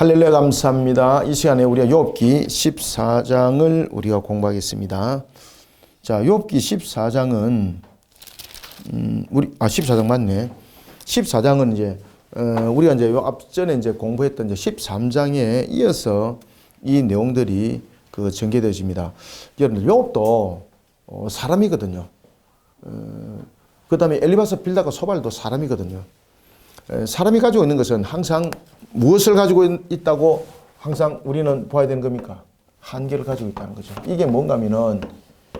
할렐루야 감사합니다. 이 시간에 우리가 욥기 14장을 우리가 공부하겠습니다. 자, 욥기 14장은 14장 맞네. 14장은 이제 우리가 이제 앞전에 이제 공부했던 이제 13장에 이어서 이 내용들이 전개되어집니다. 여러분들 욥도 사람이거든요. 그다음에 엘리바스 빌다가 소발도 사람이거든요. 사람이 가지고 있는 것은 항상 무엇을 가지고 있다고 항상 우리는 봐야 되는 겁니까? 한계를 가지고 있다는 거죠. 이게 뭔가 하면은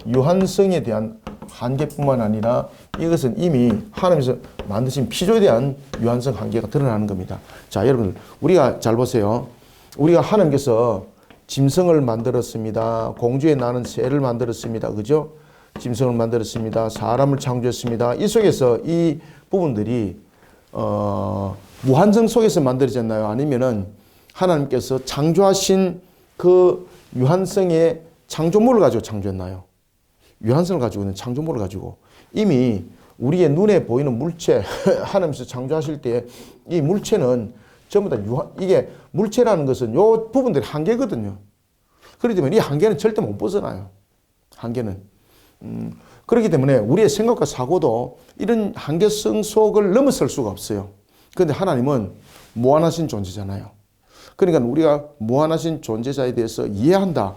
유한성에 대한 한계뿐만 아니라 이것은 이미 하나님께서 만드신 피조에 대한 유한성 한계가 드러나는 겁니다. 자, 여러분 우리가 잘 보세요. 우리가 하나님께서 짐승을 만들었습니다. 공주에 나는 새를 만들었습니다. 그죠? 짐승을 만들었습니다. 사람을 창조했습니다. 이 속에서 이 부분들이 무한성 속에서 만들어졌나요? 아니면은 하나님께서 창조하신 그 유한성의 창조물을 가지고 창조했나요? 유한성을 가지고 있는 창조물을 가지고 이미 우리의 눈에 보이는 물체 하나님께서 창조하실 때 이 물체는 전부 다 이게 물체라는 것은 요 부분들이 한계거든요. 그렇기 때문에 이 한계는 절대 못 벗어나요. 한계는. 그렇기 때문에 우리의 생각과 사고도 이런 한계성 속을 넘어설 수가 없어요. 그런데 하나님은 무한하신 존재잖아요. 그러니까 우리가 무한하신 존재자에 대해서 이해한다.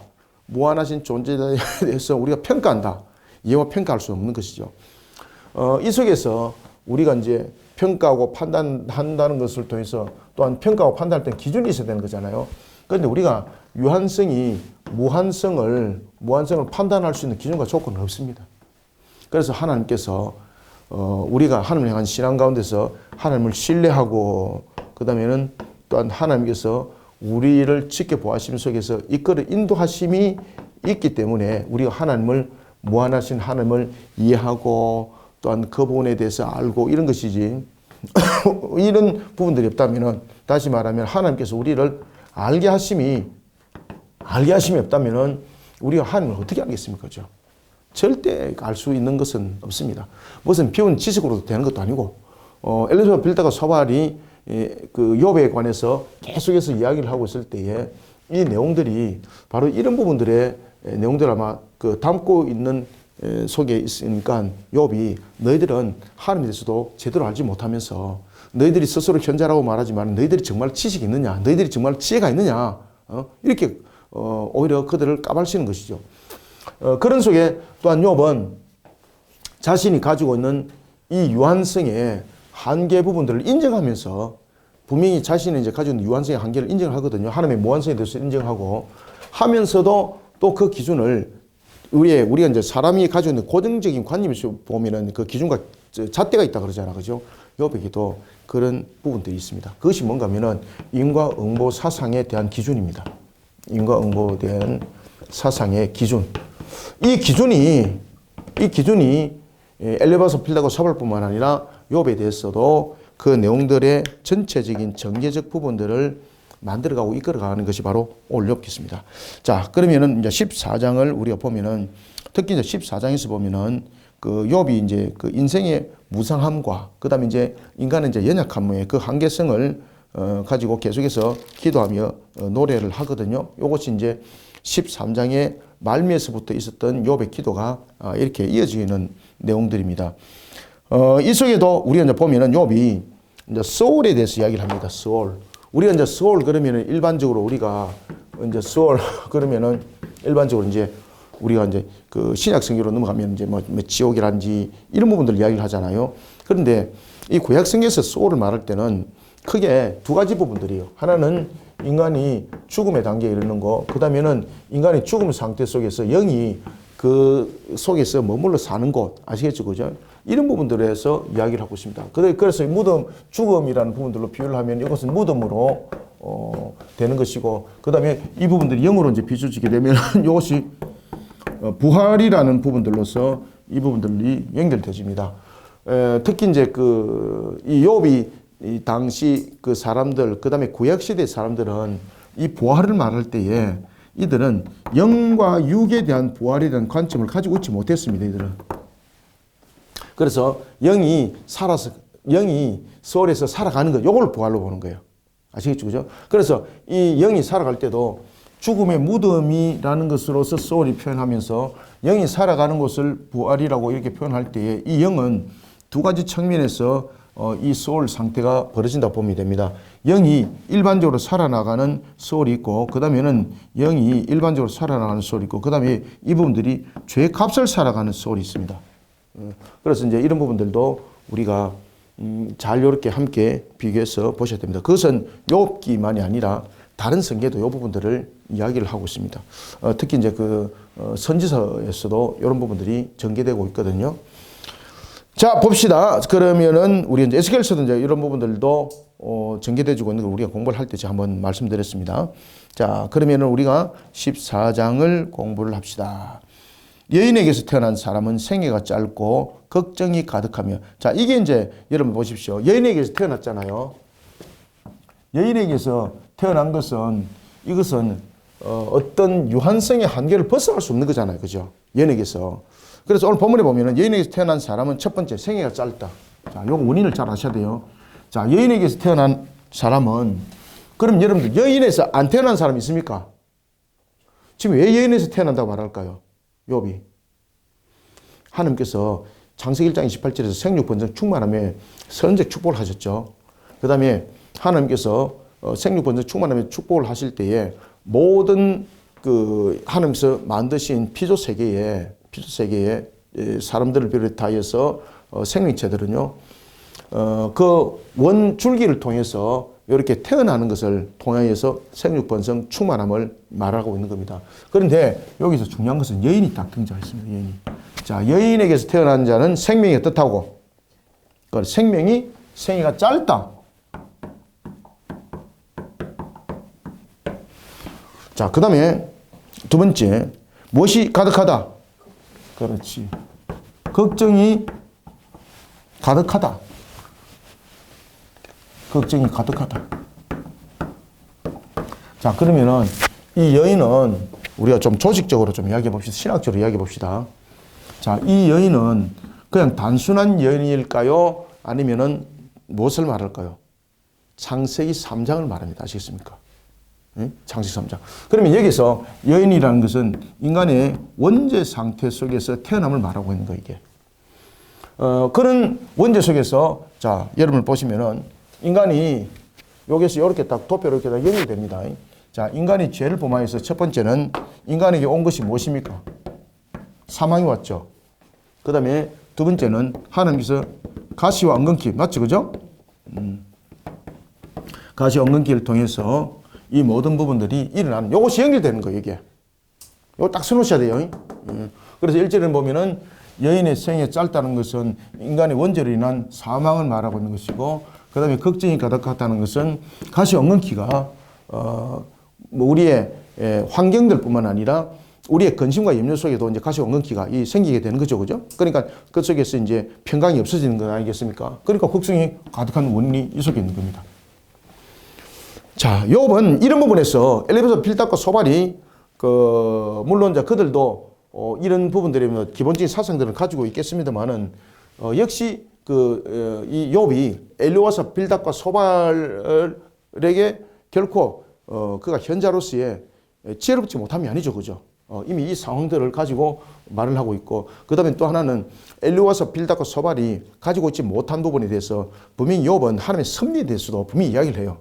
무한하신 존재자에 대해서 우리가 평가한다. 이해와 평가할 수 없는 것이죠. 이 속에서 우리가 이제 평가하고 판단한다는 것을 통해서 또한 평가하고 판단할 때 기준이 있어야 되는 거잖아요. 그런데 우리가 유한성이 무한성을 판단할 수 있는 기준과 조건은 없습니다. 그래서 하나님께서 우리가 하나님을 향한 신앙 가운데서 하나님을 신뢰하고 그 다음에는 또한 하나님께서 우리를 지켜보아심 속에서 이끌어 인도하심이 있기 때문에 우리가 하나님을 무한하신 하나님을 이해하고 또한 그 부분에 대해서 알고 이런 것이지 이런 부분들이 없다면 다시 말하면 하나님께서 우리를 알게 하심이 없다면 우리가 하나님을 어떻게 알겠습니까? 그죠? 절대 알 수 있는 것은 없습니다. 무슨 비운 지식으로 되는 것도 아니고 엘리바스 빌다가 소발이 그 욥에 관해서 계속해서 이야기를 하고 있을 때에 이 내용들이 바로 이런 부분들의 내용들 아마 담고 있는 속에 있으니까 욥이 너희들은 하나님에 대해서도 제대로 알지 못하면서 너희들이 스스로 현자라고 말하지만 너희들이 정말 지식이 있느냐, 너희들이 정말 지혜가 있느냐, 이렇게 오히려 그들을 까발치는 것이죠. 그런 속에 또한 욥은 자신이 가지고 있는 이 유한성의 한계 부분들을 인정하면서 분명히 자신이 이제 가지고 있는 유한성의 한계를 인정하거든요. 하나님의 무한성에 대해서 인정하고 하면서도 또 그 기준을 우리가 이제 사람이 가지고 있는 고정적인 관념에서 보면은 그 기준과 잣대가 있다 그러잖아. 그죠? 욥에게도 그런 부분들이 있습니다. 그것이 뭔가 하면은 인과응보 사상에 대한 기준입니다. 인과응보에 대한 사상의 기준. 이 기준이 엘리바스 빌다가 소발뿐만 아니라 욥에 대해서도 그 내용들의 전체적인 전개적 부분들을 만들어가고 이끌어가는 것이 바로 오늘 욥기입니다. 자, 그러면은 이제 14장을 우리가 보면은 특히 이제 14장에서 보면은 그 욥이 이제 그 인생의 무상함과 그다음에 이제 인간의 이제 연약함의 그 한계성을 가지고 계속해서 기도하며 노래를 하거든요. 이것이 이제 13장의 말미에서부터 있었던 욥의 기도가 이렇게 이어지는 내용들입니다. 이 속에도 우리가 이제 보면은 욥이 이제 소울에 대해서 이야기를 합니다. 소울. 우리가 이제 소울 그러면은 일반적으로 우리가 이제 소울 그러면은 일반적으로 이제 우리가 이제 그 신약 성경으로 넘어가면 이제 뭐 지옥이란지 이런 부분들 이야기를 하잖아요. 그런데 이 구약 성경에서 소울을 말할 때는 크게 두 가지 부분들이에요. 하나는 인간이 죽음의 단계에 이르는 거, 그 다음에는 인간이 죽음 상태 속에서 영이 그 속에서 머물러 사는 곳, 아시겠죠? 그죠? 이런 부분들에 해서 이야기를 하고 있습니다. 그래서 무덤, 죽음이라는 부분들로 비유를 하면 이것은 무덤으로 되는 것이고, 그 다음에 이 부분들이 영으로 이제 비춰지게 되면 이것이 부활이라는 부분들로서 이 부분들이 연결되집니다. 특히 이제 이 욥이 이 당시 그 사람들, 그 다음에 구약시대 사람들은 이 부활을 말할 때에 이들은 영과 육에 대한 부활에 대한 관점을 가지고 있지 못했습니다. 이들은. 그래서 영이 소울에서 살아가는 것, 이걸 부활로 보는 거예요. 아시겠죠? 그죠? 그래서 이 영이 살아갈 때도 죽음의 무덤이라는 것으로서 소울이 표현하면서 영이 살아가는 곳을 부활이라고 이렇게 표현할 때에 이 영은 두 가지 측면에서 이 소울 상태가 벌어진다고 보면 됩니다. 영이 일반적으로 살아나가는 소울이 있고, 그 다음에는 영이 일반적으로 살아나가는 소울이 있고, 그 다음에 이 부분들이 죄의 값을 살아가는 소울이 있습니다. 그래서 이제 이런 부분들도 우리가 잘 이렇게 함께 비교해서 보셔야 됩니다. 그것은 욥기만이 아니라 다른 성경에도 이 부분들을 이야기를 하고 있습니다. 특히 이제 선지서에서도 이런 부분들이 전개되고 있거든요. 자, 봅시다. 그러면은 우리 이제 에스겔서도 이제 이런 부분들도 전개되어지고 있는 걸 우리가 공부를 할 때 제가 한번 말씀드렸습니다. 자, 그러면은 우리가 14장을 공부를 합시다. 여인에게서 태어난 사람은 생애가 짧고 걱정이 가득하며. 자, 이게 이제 여러분 보십시오. 여인에게서 태어났잖아요. 여인에게서 태어난 것은 이것은 어떤 유한성의 한계를 벗어날 수 없는 거잖아요. 그죠? 여인에게서. 그래서 오늘 본문에 보면은 여인에게서 태어난 사람은 첫 번째 생애가 짧다. 자, 요거 원인을 잘 아셔야 돼요. 자, 여인에게서 태어난 사람은, 그럼 여러분들 여인에서 안 태어난 사람이 있습니까? 지금 왜 여인에서 태어난다고 말할까요? 욥이. 하나님께서 창세기 1장 28절에서 생육 번성 충만함에 선적 축복을 하셨죠. 그 다음에 하나님께서 생육 번성 충만함에 축복을 하실 때에 모든 하나님께서 만드신 피조 세계에 사람들을 비롯하여서 생명체들은요, 그 원줄기를 통해서 이렇게 태어나는 것을 통하여서 생육 번성 충만함을 말하고 있는 겁니다. 그런데 여기서 중요한 것은 여인이 딱 등장했습니다. 여인이. 자, 여인에게서 태어난 자는 생명이 어떻다고? 생애가 짧다. 자, 그 다음에 두 번째, 무엇이 가득하다? 그렇지. 걱정이 가득하다. 걱정이 가득하다. 자, 그러면은 이 여인은 우리가 좀 조직적으로 좀 이야기해 봅시다. 신학적으로 이야기해 봅시다. 자, 이 여인은 그냥 단순한 여인일까요? 아니면은 무엇을 말할까요? 창세기 3장을 말합니다. 아시겠습니까? 네? 창세기 3장. 그러면 여기서 여인이라는 것은 인간의 원죄 상태 속에서 태어남을 말하고 있는 거예요, 이게. 그런 원죄 속에서, 자, 여러분 보시면은 인간이 여기서 이렇게 딱 도표로 이렇게 딱 연결됩니다. 자, 인간이 죄를 범하여서 첫 번째는 인간에게 온 것이 무엇입니까? 사망이 왔죠. 그 다음에 두 번째는 하나님께서 가시와 엉겅퀴, 맞죠? 그죠? 가시와 엉겅퀴를 통해서 이 모든 부분들이 일어나는, 요것이 연결되는 거예요, 이게. 요거 딱 써놓으셔야 돼요. 그래서 1절에 보면은 여인의 생애 짧다는 것은 인간의 원죄로 인한 사망을 말하고 있는 것이고, 그 다음에 걱정이 가득하다는 것은 가시 엉겅퀴가 우리의 환경들 뿐만 아니라 우리의 근심과 염려 속에도 이제 가시 엉겅퀴가 생기게 되는 거죠. 그죠? 그러니까 그 속에서 이제 평강이 없어지는 거 아니겠습니까? 그러니까 걱정이 가득한 원인이 이 속에 있는 겁니다. 자, 욥은 이런 부분에서 엘리베이터 빌닷과 소발이 물론 이제 그들도 이런 부분들이 기본적인 사상들을 가지고 있겠습니다만은 역시 이 욥이 엘리와서 빌닷과 소발에게 결코 그가 현자로서의 지혜롭지 못함이 아니죠, 그죠? 이미 이 상황들을 가지고 말을 하고 있고, 그 다음에 또 하나는 엘리와서 빌닷과 소발이 가지고 있지 못한 부분에 대해서 분명히 욥은 하나님의 섭리에 대해서도 분명히 이야기를 해요.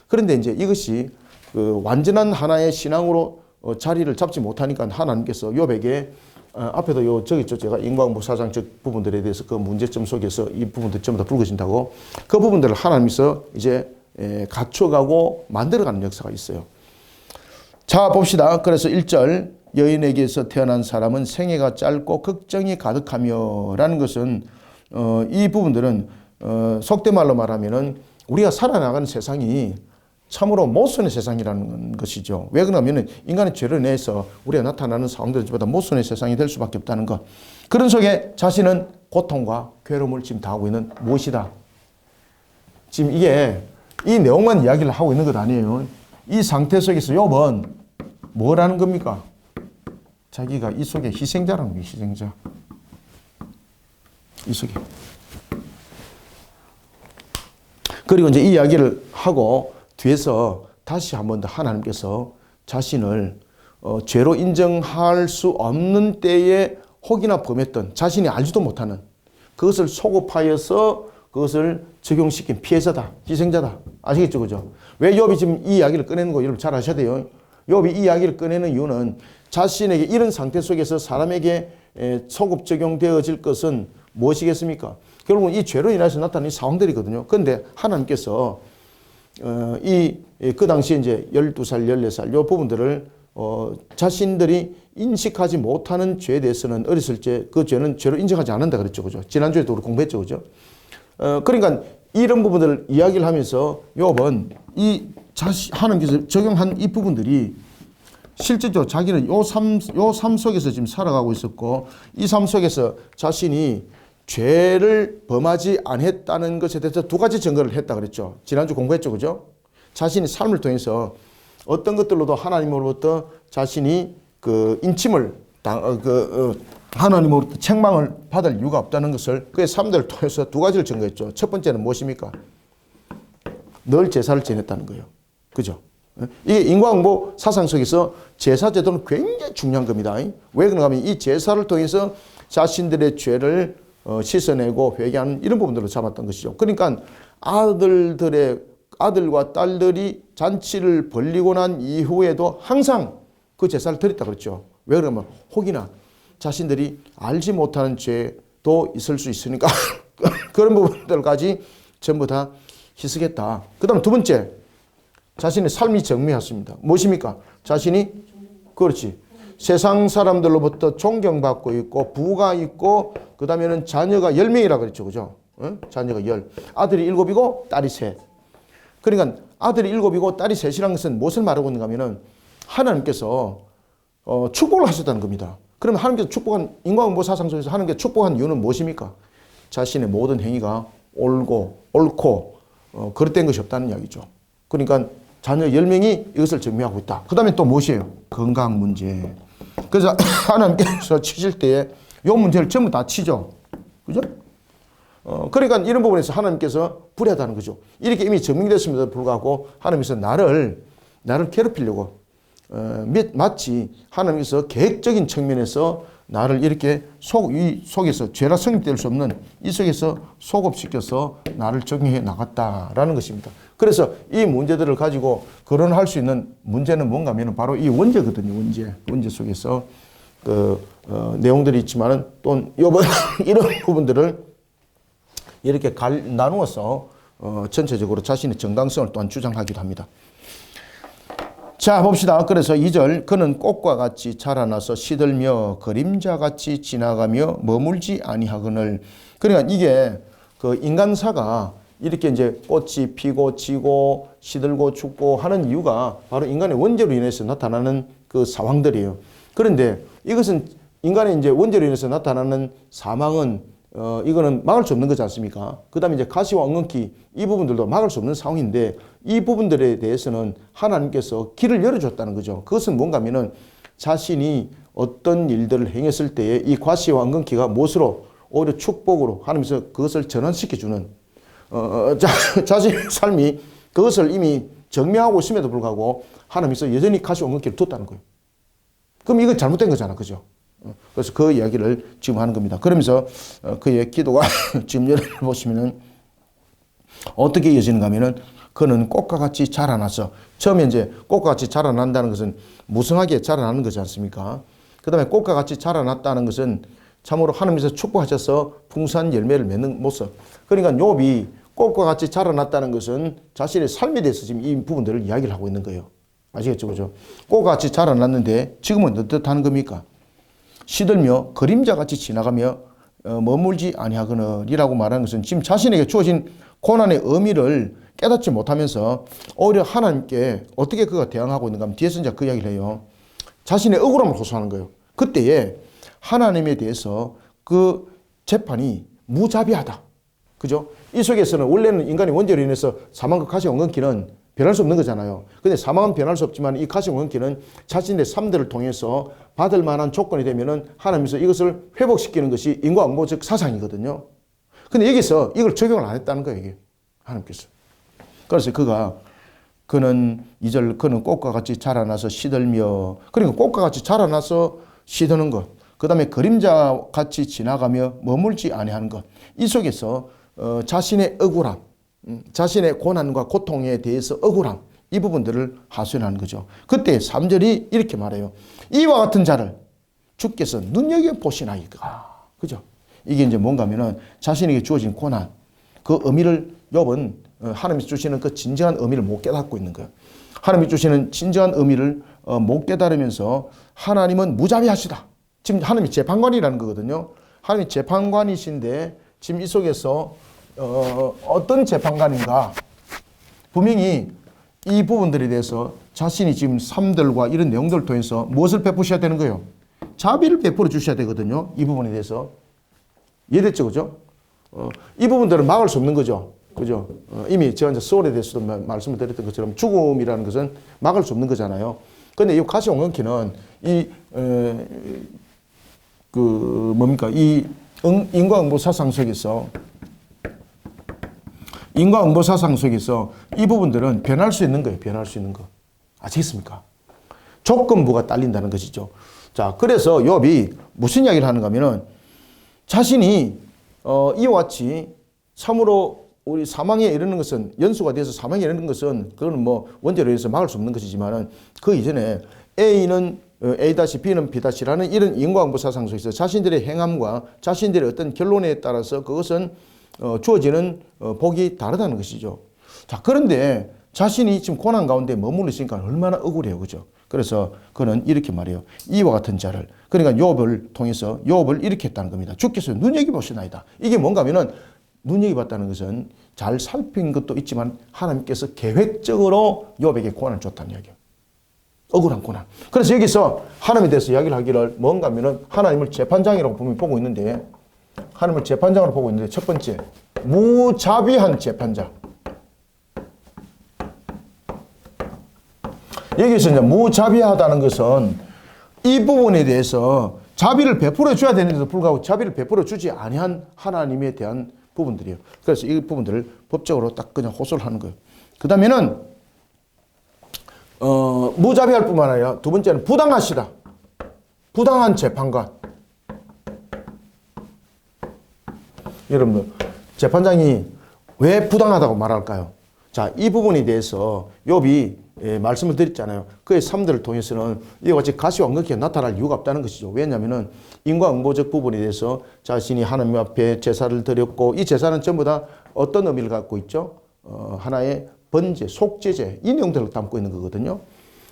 그런데 이제 이것이 완전한 하나의 신앙으로 자리를 잡지 못하니까 하나님께서 욥에게 앞에도 저기 있죠. 제가 인과응보 사상적 부분들에 대해서 그 문제점 속에서 이 부분들 전부 다 불거진다고, 그 부분들을 하나님께서 이제 갖춰가고 만들어가는 역사가 있어요. 자, 봅시다. 그래서 1절, 여인에게서 태어난 사람은 생애가 짧고 걱정이 가득하며 라는 것은 이 부분들은 속된 말로 말하면은 우리가 살아나가는 세상이 참으로 모순의 세상이라는 것이죠. 왜 그러냐면 인간의 죄를 내서 우리가 나타나는 상황들보다 모순의 세상이 될 수밖에 없다는 것. 그런 속에 자신은 고통과 괴로움을 지금 당하고 있는 무엇이다. 지금 이게 이 내용만 이야기를 하고 있는 것 아니에요. 이 상태 속에서 욥은 뭐라는 겁니까? 자기가 이 속에 희생자라는 거예요. 희생자. 이 속에. 그리고 이제 이 이야기를 하고 뒤에서 다시 한 번 더 하나님께서 자신을 죄로 인정할 수 없는 때에 혹이나 범했던 자신이 알지도 못하는 그것을 소급하여서 그것을 적용시킨 피해자다, 희생자다. 아시겠죠, 그죠? 왜 욥이 지금 이 이야기를 꺼내는 거 여러분 잘 아셔야 돼요. 욥이 이 이야기를 꺼내는 이유는 자신에게 이런 상태 속에서 사람에게 소급 적용되어질 것은 무엇이겠습니까? 결국은 이 죄로 인해서 나타난 이 상황들이거든요. 그런데 하나님께서 그 당시에 이제 12살, 14살 요 부분들을 자신들이 인식하지 못하는 죄에 대해서는 어렸을 때 그 죄는 죄로 인정하지 않는다 그랬죠. 그죠? 지난주에도 우리 공부했죠. 그죠? 그러니까 이런 부분들을 이야기를 하면서 욥은 하나님께서 적용한 이 부분들이 실제적으로 자기는 요 삶 속에서 지금 살아가고 있었고 이 삶 속에서 자신이 죄를 범하지 않았다는 것에 대해서 두 가지 증거를 했다 그랬죠. 지난주 공부했죠. 그죠? 자신이 삶을 통해서 어떤 것들로도 하나님으로부터 자신이 그 인침을 하나님으로부터 책망을 받을 이유가 없다는 것을 그의 삶들을 통해서 두 가지를 증거했죠. 첫 번째는 무엇입니까? 늘 제사를 지냈다는 거예요. 그죠? 이게 인과응보 사상 속에서 제사 제도는 굉장히 중요한 겁니다. 왜 그런가 하면 이 제사를 통해서 자신들의 죄를 씻어내고 회개하는 이런 부분들을 잡았던 것이죠. 그러니까 아들과 딸들이 잔치를 벌리고 난 이후에도 항상 그 제사를 드렸다 그랬죠. 왜 그러면 혹이나 자신들이 알지 못하는 죄도 있을 수 있으니까 그런 부분들까지 전부 다 희석했다. 그 다음 두 번째, 자신의 삶이 정리했습니다. 무엇입니까? 자신이 그렇지 세상 사람들로부터 존경받고 있고 부가 있고 그 다음에는 자녀가 10명이라 그랬죠. 그죠? 자녀가 10. 아들이 7이고 딸이 3. 그러니까 아들이 7이고 딸이 3이라는 것은 무엇을 말하고 있는가 하면은 하나님께서 축복을 하셨다는 겁니다. 그러면 하나님께서 축복한 인과응보 사상 속에서 하나님께서 축복한 이유는 무엇입니까? 자신의 모든 행위가 옳고 그릇된 것이 없다는 이야기죠. 그러니까 자녀 10명이 이것을 증명하고 있다. 그 다음에 또 무엇이에요? 건강 문제. 그래서 하나님께서 치실 때에 이 문제를 전부 다 치죠. 그죠? 그러니까 이런 부분에서 하나님께서 불의하다는 거죠. 이렇게 이미 증명됐음에도 불구하고 하나님께서 나를 괴롭히려고 마치 하나님께서 계획적인 측면에서 나를 이렇게 이 속에서 죄라 성립될 수 없는 이 속에서 소급시켜서 나를 적용해 나갔다라는 것입니다. 그래서 이 문제들을 가지고 거론할 수 있는 문제는 뭔가 하면 바로 이 원죄거든요. 원죄 속에서 내용들이 있지만은 또 이런 부분들을 이렇게 나누어서 전체적으로 자신의 정당성을 또한 주장하기도 합니다. 자, 봅시다. 그래서 2절, 그는 꽃과 같이 자라나서 시들며 그림자같이 지나가며 머물지 아니하거늘. 그러니까 이게 그 인간사가 이렇게 이제 꽃이 피고 지고 시들고 죽고 하는 이유가 바로 인간의 원죄로 인해서 나타나는 그 상황들이에요. 그런데 이것은 인간의 이제 원죄로 인해서 나타나는 사망은 이거는 막을 수 없는 거지 않습니까? 그 다음에 이제 가시와 엉겅퀴 이 부분들도 막을 수 없는 상황인데 이 부분들에 대해서는 하나님께서 길을 열어줬다는 거죠. 그것은 뭔가 하면은 자신이 어떤 일들을 행했을 때에 이 과시와 엉겅퀴가 무엇으로 오히려 축복으로 하나님께서 그것을 전환시켜주는 자신의 삶이 그것을 이미 증명하고 있음에도 불구하고 하나님께서 여전히 가시와 엉겅퀴를 뒀다는 거예요. 그럼 이건 잘못된 거잖아. 그죠? 그래서 그 이야기를 지금 하는 겁니다. 그러면서 그의 기도가 지금 열어보시면은 어떻게 이어지는가 하면은 그는 꽃과 같이 자라나서 처음에 이제 꽃과 같이 자라난다는 것은 무성하게 자라나는 거지 않습니까? 그 다음에 꽃과 같이 자라났다는 것은 참으로 하나님께서 축복하셔서 풍성한 열매를 맺는 모습. 그러니까 욥이 꽃과 같이 자라났다는 것은 자신의 삶에 대해서 지금 이 부분들을 이야기를 하고 있는 거예요. 아시겠죠? 그죠? 꽃과 같이 자라났는데 지금은 어떻다는 겁니까? 시들며 그림자같이 지나가며 머물지 아니하거늘이라고 말하는 것은 지금 자신에게 주어진 고난의 의미를 깨닫지 못하면서 오히려 하나님께 어떻게 그가 대항하고 있는가 하면 뒤에서 이제 그 이야기를 해요. 자신의 억울함을 호소하는 거예요. 그때에 하나님에 대해서 그 재판이 무자비하다. 그죠? 이 속에서는 원래는 인간의 원죄로 인해서 사망과 가시와 엉겅퀴는 변할 수 없는 거잖아요. 근데 사망은 변할 수 없지만 이 가시와 엉겅퀴는 자신의 삶들을 통해서 받을 만한 조건이 되면은 하나님께서 이것을 회복시키는 것이 인과응보 즉 사상이거든요. 근데 여기서 이걸 적용을 안 했다는 거예요, 이게. 하나님께서. 그래서 그가 그는 2절 그는 꽃과 같이 자라나서 시들며, 그러니까 꽃과 같이 자라나서 시드는 것, 그 다음에 그림자 같이 지나가며 머물지 아니하는 것. 이 속에서 자신의 억울함, 자신의 고난과 고통에 대해서 억울함, 이 부분들을 하소연하는 거죠. 그때 3절이 이렇게 말해요. 이와 같은 자를 주께서 눈여겨보시나이까. 그죠? 이게 이제 뭔가 하면은 자신에게 주어진 고난, 그 의미를 욥은 하나님이 주시는 그 진정한 의미를 못 깨닫고 있는 거예요. 하나님이 주시는 진정한 의미를 못 깨달으면서 하나님은 무자비하시다. 지금 하나님이 재판관이라는 거거든요. 하나님이 재판관이신데 지금 이 속에서 어떤 재판관인가, 분명히 이 부분들에 대해서 자신이 지금 삶들과 이런 내용들을 통해서 무엇을 베푸셔야 되는 거예요? 자비를 베풀어 주셔야 되거든요. 이 부분에 대해서. 이해됐죠? 그죠? 이 부분들은 막을 수 없는 거죠. 그죠? 이미 제가 이제 소울에 대해서도 말씀을 드렸던 것처럼 죽음이라는 것은 막을 수 없는 거잖아요. 근데 이 가시온건키는 이 인과응보 사상 속에서 이 부분들은 변할 수 있는 거예요. 변할 수 있는 거. 아시겠습니까? 조건부가 딸린다는 것이죠. 자, 그래서 욥이 무슨 이야기를 하는가 하면은 자신이 이와 같이 참으로 우리 사망에 이르는 것은, 연수가 돼서 사망에 이르는 것은 그거는 뭐 원죄로 해서 막을 수 없는 것이지만은 그 이전에 A는 A-B는 B-라는 이런 인과응보 사상 속에서 자신들의 행함과 자신들의 어떤 결론에 따라서 그것은 주어지는 복이 다르다는 것이죠. 자, 그런데 자신이 지금 고난 가운데 머물러 있으니까 얼마나 억울해요. 그죠? 그래서 그는 이렇게 말해요. 이와 같은 자를, 그러니까 욥을 통해서 욥을 이렇게 했다는 겁니다. 주께서 눈여겨보시나이다. 이게 뭔가 하면은 눈여겨봤다는 것은 잘 살핀 것도 있지만 하나님께서 계획적으로 욥에게 고난을 줬다는 이야기예요. 억울한 고난. 그래서 여기서 하나님에 대해서 이야기를 하기를 뭔가 하면은 하나님을 재판장이라고 분명히 보고 있는데, 하나님을 재판장으로 보고 있는데, 첫 번째, 무자비한 재판장. 여기서 이제 무자비하다는 것은 이 부분에 대해서 자비를 베풀어 줘야 되는데도 불구하고 자비를 베풀어 주지 아니한 하나님에 대한 부분들이에요. 그래서 이 부분들을 법적으로 딱 그냥 호소를 하는 거예요. 그 다음에는 무자비할 뿐만 아니라 두 번째는 부당하시다. 부당한 재판관. 여러분들, 재판장이 왜 부당하다고 말할까요? 자, 이 부분에 대해서 욥이 말씀을 드렸잖아요. 그의 삶들을 통해서는 이와 같이 가시왕극히 나타날 이유가 없다는 것이죠. 왜냐하면 인과응보적 부분에 대해서 자신이 하나님 앞에 제사를 드렸고, 이 제사는 전부 다 어떤 의미를 갖고 있죠? 하나의 번제, 속죄제, 이 내용들을 담고 있는 거거든요.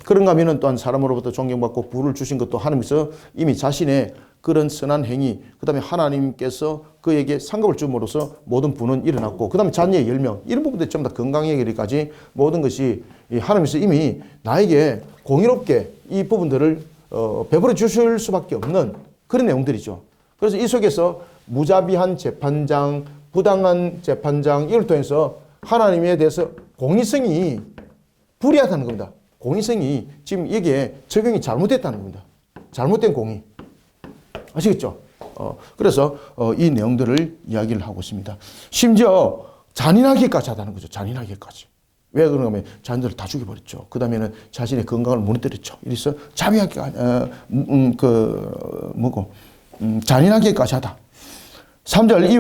그런가 하면은 또한 사람으로부터 존경받고 부를 주신 것도 하나님께서 이미 자신의 그런 선한 행위, 그 다음에 하나님께서 그에게 상급을 줌으로써 모든 부는 일어났고, 그 다음에 자녀의 10명, 이런 부분들이 전부 다 건강해기까지 모든 것이 하나님께서 이미 나에게 공의롭게 이 부분들을 베풀어 주실 수밖에 없는 그런 내용들이죠. 그래서 이 속에서 무자비한 재판장, 부당한 재판장, 이걸 통해서 하나님에 대해서 공의성이 불이하다는 겁니다. 공의성이 지금 여기에 적용이 잘못됐다는 겁니다. 잘못된 공의. 아시겠죠? 그래서 이 내용들을 이야기를 하고 있습니다. 심지어 잔인하게까지 하다는 거죠. 잔인하게까지. 왜 그런가 하면 자녀들을 다 죽여버렸죠. 그 다음에는 자신의 건강을 무너뜨렸죠. 이래서 자비하게, 잔인하게까지 하다. 3절,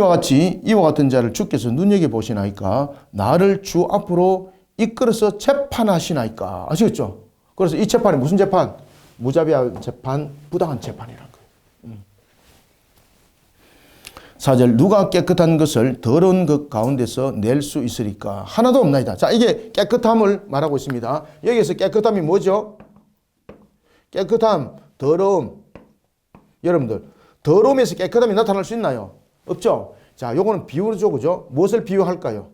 이와 같은 자를 주께서 눈여겨보시나이까, 나를 주 앞으로 이끌어서 재판하시나이까. 아시겠죠? 그래서 이 재판이 무슨 재판? 무자비한 재판, 부당한 재판이라는 거예요. 4절, 누가 깨끗한 것을 더러운 것 가운데서 낼 수 있으리까? 하나도 없나이다. 자, 이게 깨끗함을 말하고 있습니다. 여기에서 깨끗함이 뭐죠? 깨끗함, 더러움. 여러분들, 더러움에서 깨끗함이 나타날 수 있나요? 없죠? 자, 요거는 비유죠, 그죠? 무엇을 비유할까요?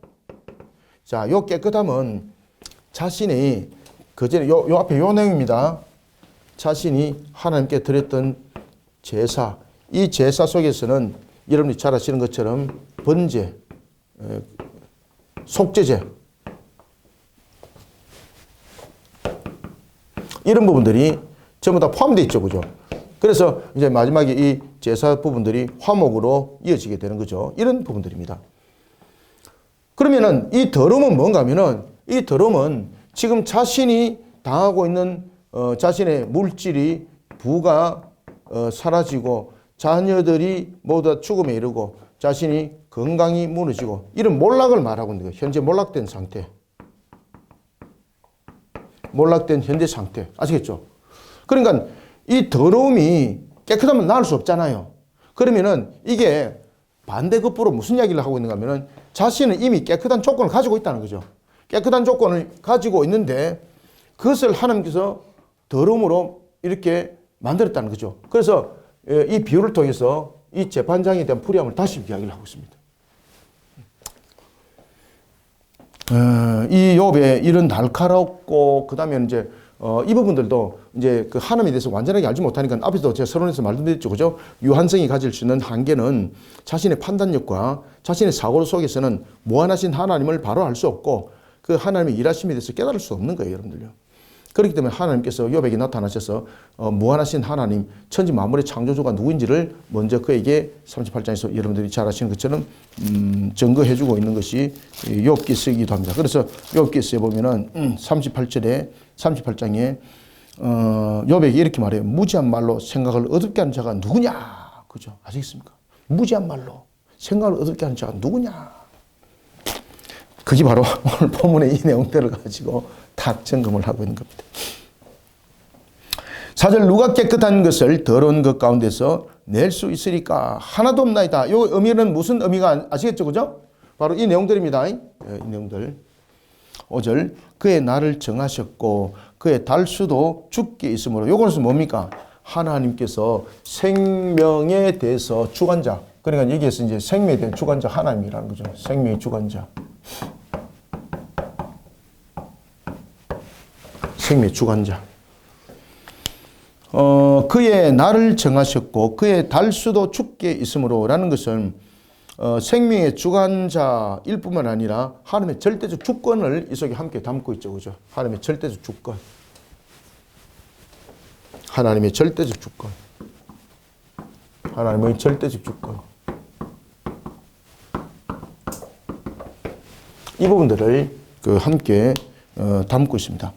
자, 요 깨끗함은 자신이, 그전에 요 앞에 요 내용입니다. 자신이 하나님께 드렸던 제사, 이 제사 속에서는 여러분이 잘 아시는 것처럼 번제, 속죄제, 이런 부분들이 전부 다 포함되어 있죠, 그죠? 그래서 이제 마지막에 이 제사 부분들이 화목으로 이어지게 되는 거죠. 이런 부분들입니다. 그러면은 이 더러움은 뭔가 하면은, 이 더러움은 지금 자신이 당하고 있는 자신의 물질이 부가 사라지고 자녀들이 모두 다 죽음에 이르고 자신이 건강이 무너지고 이런 몰락을 말하고 있는 거예요. 현재 몰락된 상태. 몰락된 현재 상태. 아시겠죠? 그러니까 이 더러움이 깨끗하면 나을 수 없잖아요. 그러면은 이게 반대급부로 무슨 이야기를 하고 있는가 하면은 자신은 이미 깨끗한 조건을 가지고 있다는 거죠. 깨끗한 조건을 가지고 있는데 그것을 하나님께서 더러움으로 이렇게 만들었다는 거죠. 그래서 이 비유를 통해서 이 재판장에 대한 불의함을 다시 이야기를 하고 있습니다. 이 욥의 이런 날카롭고 그다음에 이제 이 부분들도 이제 그 하나님에 대해서 완전하게 알지 못하니까 앞에서 제가 서론에서 말씀드렸죠, 그죠? 유한성이 가질 수 있는 한계는 자신의 판단력과 자신의 사고 속에서는 무한하신 하나님을 바로 알 수 없고 그 하나님의 일하심에 대해서 깨달을 수 없는 거예요, 여러분들요. 그렇기 때문에 하나님께서 욥에게 나타나셔서 무한하신 하나님, 천지 만물의 창조주가 누구인지를 먼저 그에게 38장에서 여러분들이 잘 아시는 것처럼 증거해주고 있는 것이 욥기서이기도 합니다. 그래서 욥기서에 보면은 38장에 욥에게 이렇게 말해요. 무지한 말로 생각을 어둡게 하는 자가 누구냐? 그죠? 아시겠습니까? 무지한 말로 생각을 어둡게 하는 자가 누구냐? 그게 바로 오늘 본문의 이 내용들을 가지고 탁 점검을 하고 있는 겁니다. 4절 누가 깨끗한 것을 더러운 것 가운데서 낼 수 있으리까 하나도 없나이다. 이 의미는 무슨 의미가 아시겠죠? 그죠? 바로 이 내용들입니다. 이 내용들. 5절 그의 날을 정하셨고 그의 달수도 주께 있으므로 이것은 뭡니까? 하나님께서 생명에 대해서 주관자. 그러니까 여기에서 이제 생명에 대한 주관자 하나님이라는 거죠. 생명의 주관자. 생명의 주관자. 그의 날을 정하셨고 그의 달수도 주께 있으므로 라는 것은 생명의 주관자일 뿐만 아니라 하나님의 절대적 주권을 이 속에 함께 담고 있죠. 그죠? 하나님의 절대적 주권. 하나님의 절대적 주권. 하나님의 절대적 주권. 이 부분들을 함께 담고 있습니다.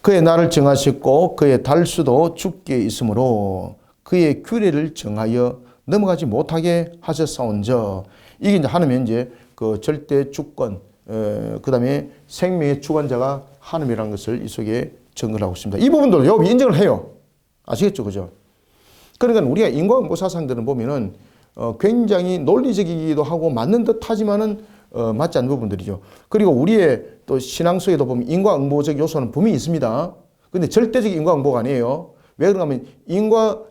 그의 날을 정하셨고 그의 달수도 주께 있으므로 그의 규례를 정하여 넘어가지 못하게 하셨사온저. 이게 이제 하나님의 이제 그 절대 주권, 그 다음에 생명의 주관자가 하나님이라는 것을 이 속에 증거하고 있습니다. 이 부분도 욥이 인정을 해요. 아시겠죠, 그죠? 그러니까 우리가 인과응보 사상들은 보면은 굉장히 논리적이기도 하고 맞는 듯하지만은 맞지 않는 부분들이죠. 그리고 우리의 또 신앙 속에도 보면 인과응보적 요소는 분명히 있습니다. 근데 절대적 인과응보가 아니에요. 왜 그런가 하면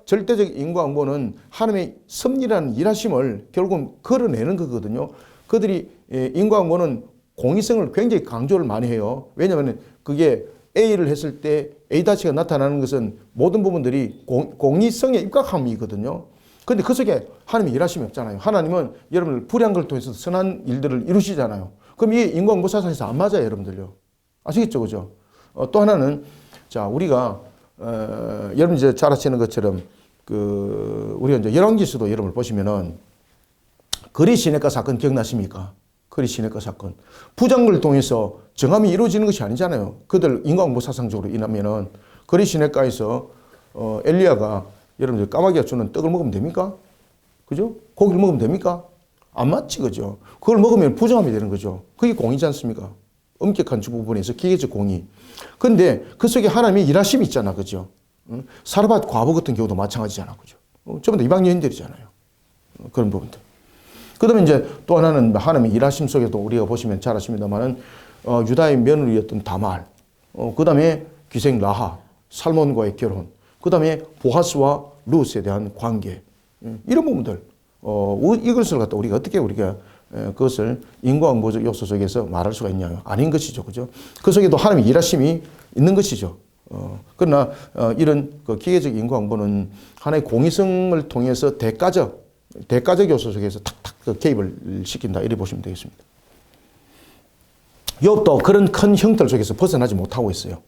절대적 인과응보는 하나님의 섭리라는 일하심을 결국은 걸어내는 거거든요. 그들이 인과응보는 공의성을 굉장히 강조를 많이 해요. 왜냐하면 그게 A를 했을 때 A-가 나타나는 것은 모든 부분들이 공의성에 입각함이거든요. 그런데 그 속에 하나님의 일하심이 없잖아요. 하나님은 여러분들 불의한 걸 통해서 선한 일들을 이루시잖아요. 그럼 이게 인과응보 사상에서 안 맞아요, 여러분들요. 아시겠죠, 그죠? 또 하나는 자 우리가 여러분 이제 잘 아시는 것처럼 우리가 이제 열왕기서도 여러분을 보시면은 거리 시내가 사건 기억나십니까? 거리 시내가 사건. 부장을 통해서 정함이 이루어지는 것이 아니잖아요. 그들 인과응보 사상적으로 인하면은 거리 시내가에서 엘리야가 여러분들 까마귀가 주는 떡을 먹으면 됩니까? 그죠? 고기를 먹으면 됩니까? 안 맞지, 그죠? 그걸 먹으면 부정함이 되는 거죠. 그게 공의지 않습니까? 엄격한 부분에서 기계적 공의. 근데 그 속에 하나님의 일하심이 있잖아, 그죠? 사르밧 과부 같은 경우도 마찬가지잖아, 그죠? 전부 다 이방 여인들이잖아요. 그런 부분들. 그 다음에 이제 또 하나는 하나님의 일하심 속에도 우리가 보시면 잘 아십니다만은 유다의 며느리였던 다말, 그 다음에 귀생 라하, 살몬과의 결혼, 그 다음에 보아스와 룻에 대한 관계, 이런 부분들, 이것을 갖다 우리가 어떻게 그것을 인과응보적 요소 속에서 말할 수가 있냐요? 아닌 것이죠, 그죠? 그 속에도 하나님의 일하심이 있는 것이죠. 그러나 이런 그 기계적 인과응보는 하나의 공의성을 통해서 대가적 요소 속에서 탁탁 개입을 시킨다, 이렇게 보시면 되겠습니다. 욥도 그런 큰 형들 속에서 벗어나지 못하고 있어요.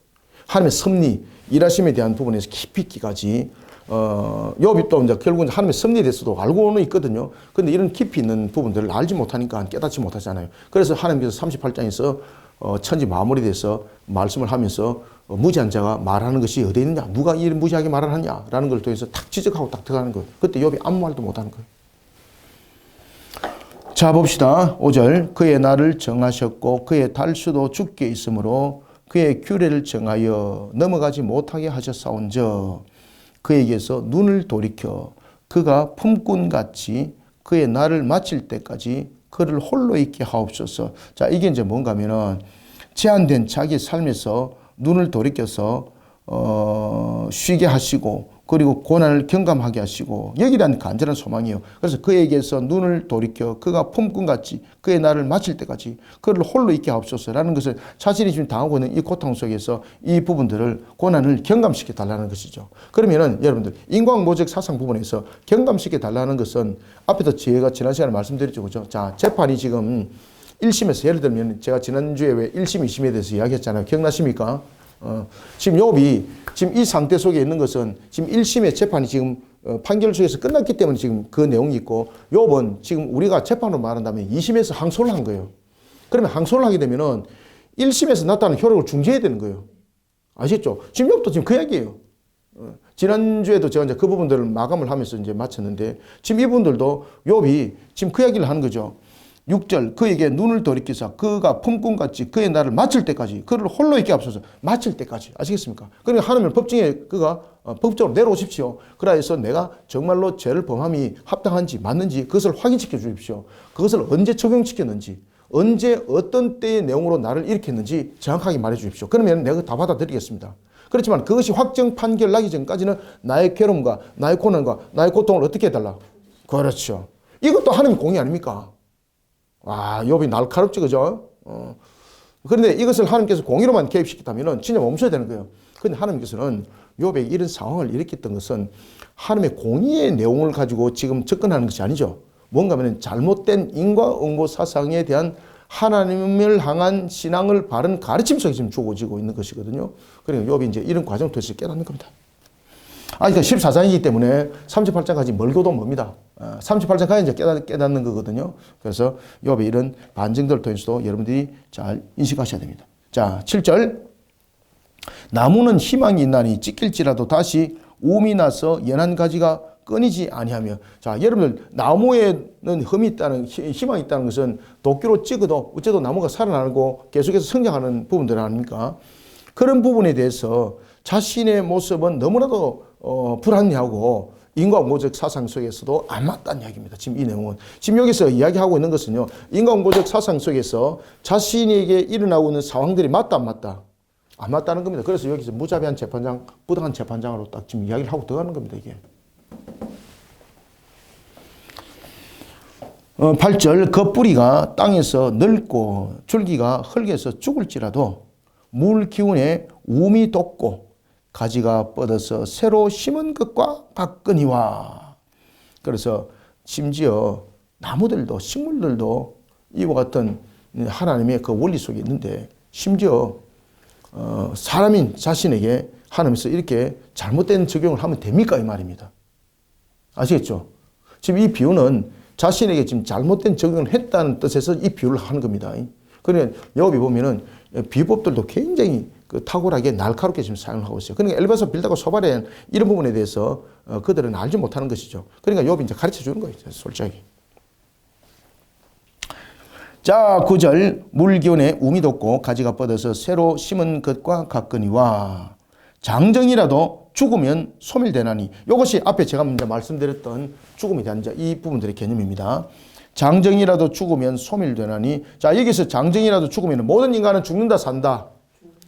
하나님의 섭리, 일하심에 대한 부분에서 깊이 있기까지 욥이 또 이제 결국은 하나님의 섭리에 대해서도 알고는 있거든요. 근데 이런 깊이 있는 부분들을 알지 못하니까 깨닫지 못하잖아요. 그래서 하나님께서 38장에서 천지 마무리돼서 말씀을 하면서 무지한 자가 말하는 것이 어디 있느냐, 누가 이 무지하게 말을 하냐라는 걸 통해서 탁 지적하고 딱 들어가는 거예요. 그때 욥이 아무 말도 못하는 거예요. 자, 봅시다. 5절. 그의 날을 정하셨고 그의 달수도 죽게 있으므로 그의 규례를 정하여 넘어가지 못하게 하셨사온저 그에게서 눈을 돌이켜 그가 품꾼같이 그의 날을 마칠 때까지 그를 홀로 있게 하옵소서. 자, 이게 이제 뭔가 하면은 제한된 자기 삶에서 눈을 돌이켜서 쉬게 하시고 그리고 고난을 경감하게 하시고 여기에 대한 간절한 소망이에요. 그래서 그에게서 눈을 돌이켜 그가 품꾼같이 그의 날을 마칠 때까지 그를 홀로 있게 하옵소서라는 것을 자신이 지금 당하고 있는 이 고통 속에서 이 부분들을 고난을 경감시켜 달라는 것이죠. 그러면은 여러분들 인과응보적 사상 부분에서 경감시켜 달라는 것은 앞에도 제가 지난 시간에 말씀드렸죠. 그죠? 자, 재판이 지금 1심에서 예를 들면 제가 지난주에 왜 1심, 2심에 대해서 이야기했잖아요. 기억나십니까? 지금 욥이 지금 이 상태 속에 있는 것은 지금 1심의 재판이 지금 판결 속에서 끝났기 때문에 지금 그 내용이 있고 욥은 지금 우리가 재판으로 말한다면 2심에서 항소를 한 거예요. 그러면 항소를 하게 되면은 1심에서 나타나는 효력을 중지해야 되는 거예요. 아시겠죠? 지금 욥도 지금 그 얘기예요. 지난주에도 제가 이제 그 부분들을 마감을 하면서 이제 마쳤는데 지금 이분들도 욥이 지금 그 얘기를 하는 거죠. 6절 그에게 눈을 돌이키사 그가 품꾼같이 그의 날을 마칠 때까지 그를 홀로 있게 하옵소서. 마칠 때까지. 아시겠습니까? 그러니까 하나님은 법정에 그가 법적으로 내려오십시오. 그래서 내가 정말로 죄를 범함이 합당한지 맞는지 그것을 확인시켜 주십시오. 그것을 언제 적용시켰는지 언제 어떤 때의 내용으로 나를 일으켰는지 정확하게 말해 주십시오. 그러면 내가 다 받아들이겠습니다. 그렇지만 그것이 확정 판결 나기 전까지는 나의 괴로움과 나의 고난과 나의 고통을 어떻게 해달라? 그렇죠. 이것도 하나님 공의 아닙니까? 와, 욥이 날카롭지, 그죠? 그런데 이것을 하나님께서 공의로만 개입시켰다면 진짜 멈춰야 되는 거예요. 그런데 하나님께서는 욥에게 이런 상황을 일으켰던 것은 하나님의 공의의 내용을 가지고 지금 접근하는 것이 아니죠. 뭔가 하면 잘못된 인과응보 사상에 대한 하나님을 향한 신앙을 바른 가르침 속에 지금 주어지고 있는 것이거든요. 그러니까 욥이 이제 이런 과정을 통해서 깨닫는 겁니다. 그러니까 14장이기 때문에 38장까지 멀고도 멉니다. 38장까지 이제 깨닫는 거거든요. 그래서 욥의 이런 반증들을 통해서도 여러분들이 잘 인식하셔야 됩니다. 자, 7절. 나무는 희망이 있나니 찢길지라도 다시 우음이 나서 연한 가지가 끊이지 아니하며. 자, 여러분들 나무에는 흠이 있다는 희망이 있다는 것은 도끼로 찍어도 어째도 나무가 살아나고 계속해서 성장하는 부분들 아닙니까? 그런 부분에 대해서 자신의 모습은 너무나도 불합리하고 인과응보적 사상 속에서도 안 맞다는 이야기입니다. 지금 이 내용은. 지금 여기서 이야기하고 있는 것은요. 인과응보적 사상 속에서 자신에게 일어나고 있는 상황들이 맞다 안 맞다? 안 맞다는 겁니다. 그래서 여기서 무자비한 재판장, 부당한 재판장으로 딱 지금 이야기를 하고 들어가는 겁니다. 이게. 8절 그 뿌리가 땅에서 늙고 줄기가 흙에서 죽을지라도 물 기운에 우음이 돋고 가지가 뻗어서 새로 심은 것과 같거니와. 그래서 심지어 나무들도 식물들도 이와 같은 하나님의 그 원리 속에 있는데 심지어 사람인 자신에게 하나님께서 이렇게 잘못된 적용을 하면 됩니까? 이 말입니다. 아시겠죠? 지금 이 비유는 자신에게 지금 잘못된 적용을 했다는 뜻에서 이 비유를 하는 겁니다. 그러니까 욥이 보면은 비법들도 굉장히 탁월하게 날카롭게 지금 사용을 하고 있어요. 그러니까 엘바서, 빌다고, 소바렌 이런 부분에 대해서 그들은 알지 못하는 것이죠. 그러니까 욥이 이제 가르쳐 주는 거예요. 솔직하게. 자, 9절 물기운에 우음이 돋고 가지가 뻗어서 새로 심은 것과 같거니와 장정이라도 죽으면 소멸되나니. 이것이 앞에 제가 먼저 말씀드렸던 죽음에 대한 이제 이 부분들의 개념입니다. 장정이라도 죽으면 소멸되나니. 자, 여기서 장정이라도 죽으면 모든 인간은 죽는다 산다.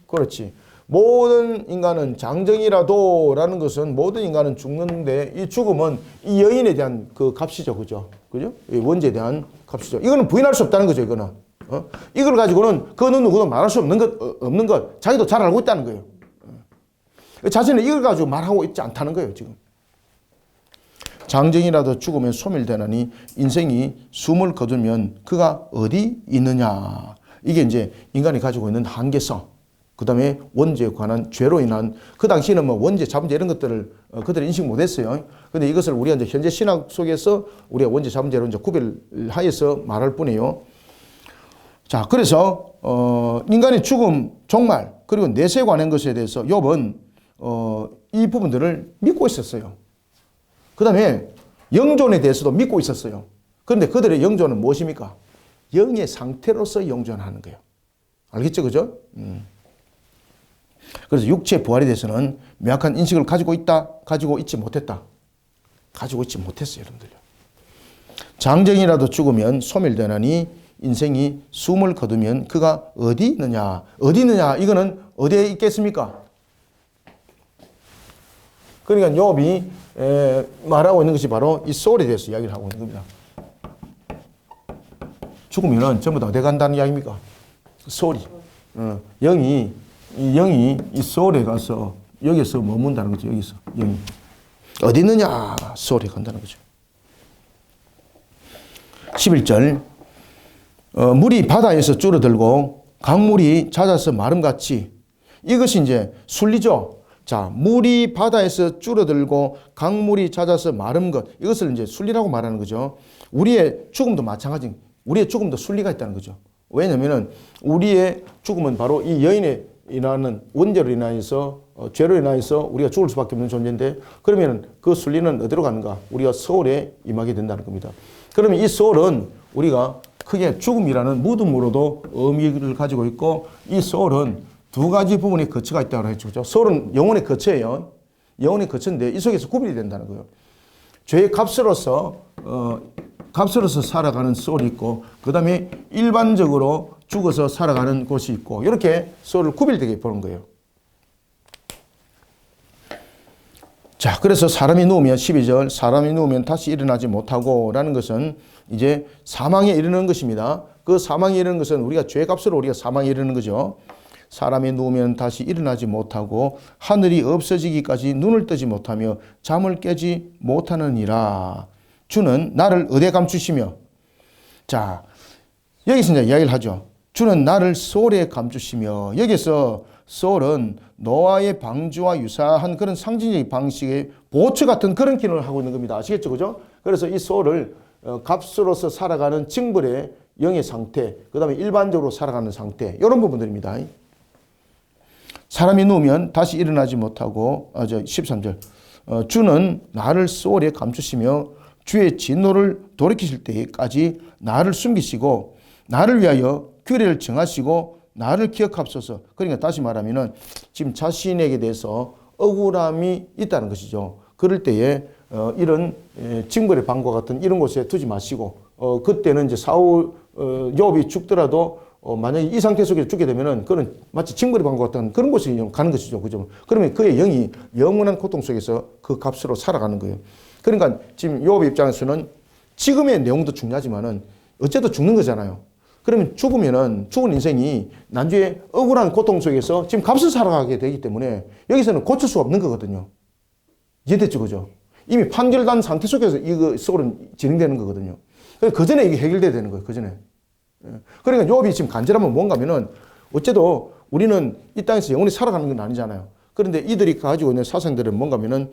그렇지. 모든 인간은 장정이라도 라는 것은 모든 인간은 죽는데 이 죽음은 이 여인에 대한 그 값이죠. 그죠? 그죠? 이 원죄에 대한 값이죠. 이거는 부인할 수 없다는 거죠. 이거는. 이걸 가지고는 그는 누구도 말할 수 없는 것. 자기도 잘 알고 있다는 거예요. 자신은 이걸 가지고 말하고 있지 않다는 거예요. 지금. 장정이라도 죽으면 소멸되나니 인생이 숨을 거두면 그가 어디 있느냐. 이게 이제 인간이 가지고 있는 한계성. 그 다음에 원죄에 관한 죄로 인한, 그 당시에는 뭐 원죄, 자문죄 이런 것들을 그들이 인식 못 했어요. 근데 이것을 우리가 이제 현재 신학 속에서 우리가 원죄, 자문죄로 이제 구별하여서 말할 뿐이에요. 자, 그래서 인간의 죽음, 종말, 그리고 내세에 관한 것에 대해서 욥은 이 부분들을 믿고 있었어요. 그 다음에 영존에 대해서도 믿고 있었어요. 그런데 그들의 영존은 무엇입니까? 영의 상태로서 영존하는 거예요. 알겠죠? 그죠? 그래서 육체의 부활에 대해서는 명확한 인식을 가지고 있다, 가지고 있지 못했다. 가지고 있지 못했어요, 여러분들요. 장정이라도 죽으면 소멸되나니 인생이 숨을 거두면 그가 어디 있느냐? 어디 있느냐? 이거는 어디에 있겠습니까? 그러니까 욥이 말하고 있는 것이 바로 이 소울에 대해서 이야기를 하고 있는 겁니다. 죽으면은 전부 다 어디 간다는 이야기입니까? 소울이. 영이 이 소울에 가서 여기서 머문다는 거죠. 여기서 영이. 어디 있느냐? 소울에 간다는 거죠. 11절. 물이 바다에서 줄어들고 강물이 잦아서 마름같이, 이것이 이제 순리죠. 자, 물이 바다에서 줄어들고 강물이 잦아서 마른 것, 이것을 이제 순리라고 말하는 거죠. 우리의 죽음도 마찬가지, 우리의 죽음도 순리가 있다는 거죠. 왜냐하면 우리의 죽음은 바로 이 여인에 인하는 원죄로 인하여서 죄로 인하여서 우리가 죽을 수밖에 없는 존재인데, 그러면 그 순리는 어디로 가는가? 우리가 서울에 임하게 된다는 겁니다. 그러면 이 소울은 우리가 크게 죽음이라는 무덤으로도 의미를 가지고 있고, 이 소울은 두 가지 부분의 거처가 있다고 했죠. 소울은 영혼의 거처예요. 영혼의 거처인데 이 속에서 구별이 된다는 거예요. 죄의 값으로서 살아가는 소울이 있고, 그 다음에 일반적으로 죽어서 살아가는 곳이 있고, 이렇게 소울을 구별되게 보는 거예요. 자, 그래서 사람이 누우면 12절, 사람이 누우면 다시 일어나지 못하고 라는 것은 이제 사망에 이르는 것입니다. 그 사망에 이르는 것은 우리가 죄값으로 우리가 사망에 이르는 거죠. 사람이 누우면 다시 일어나지 못하고 하늘이 없어지기까지 눈을 뜨지 못하며 잠을 깨지 못하느니라. 주는 나를 어디에 감추시며, 자, 여기서 이제 이야기를 하죠. 주는 나를 소울에 감추시며, 여기서 소울은 노아의 방주와 유사한 그런 상징적인 방식의 보초 같은 그런 기능을 하고 있는 겁니다. 아시겠죠? 그죠? 그래서 이 소울을 값으로서 살아가는 징벌의 영의 상태, 그 다음에 일반적으로 살아가는 상태, 이런 부분들입니다. 사람이 누우면 다시 일어나지 못하고, 13절. 주는 나를 소울에 감추시며 주의 진노를 돌이키실 때까지 나를 숨기시고 나를 위하여 규례를 정하시고 나를 기억합소서. 그러니까 다시 말하면은 지금 자신에게 대해서 억울함이 있다는 것이죠. 그럴 때에 이런 징벌의 방과 같은 이런 곳에 두지 마시고, 그때는 이제 욥이 죽더라도 만약에 이 상태 속에 죽게 되면은 그는 마치 징벌의 방과 같은 그런 곳에 가는 것이죠. 그죠? 그러면 그의 영이 영원한 고통 속에서 그 값으로 살아가는 거예요. 그러니까 지금 욥의 입장에서는 지금의 내용도 중요하지만은 어쨌든 죽는 거잖아요. 그러면 죽으면은 죽은 인생이 나중에 억울한 고통 속에서 지금 값을 살아가게 되기 때문에 여기서는 고칠 수가 없는 거거든요. 이해됐죠? 그죠? 이미 판결된 상태 속에서 이거 소울은 진행되는 거거든요. 그 전에 이게 해결돼야 되는 거예요. 그 전에. 그러니까 욥이 지금 간절하면 뭔가면은 어째도 우리는 이 땅에서 영원히 살아가는 건 아니잖아요. 그런데 이들이 가지고 있는 사상들은 뭔가면은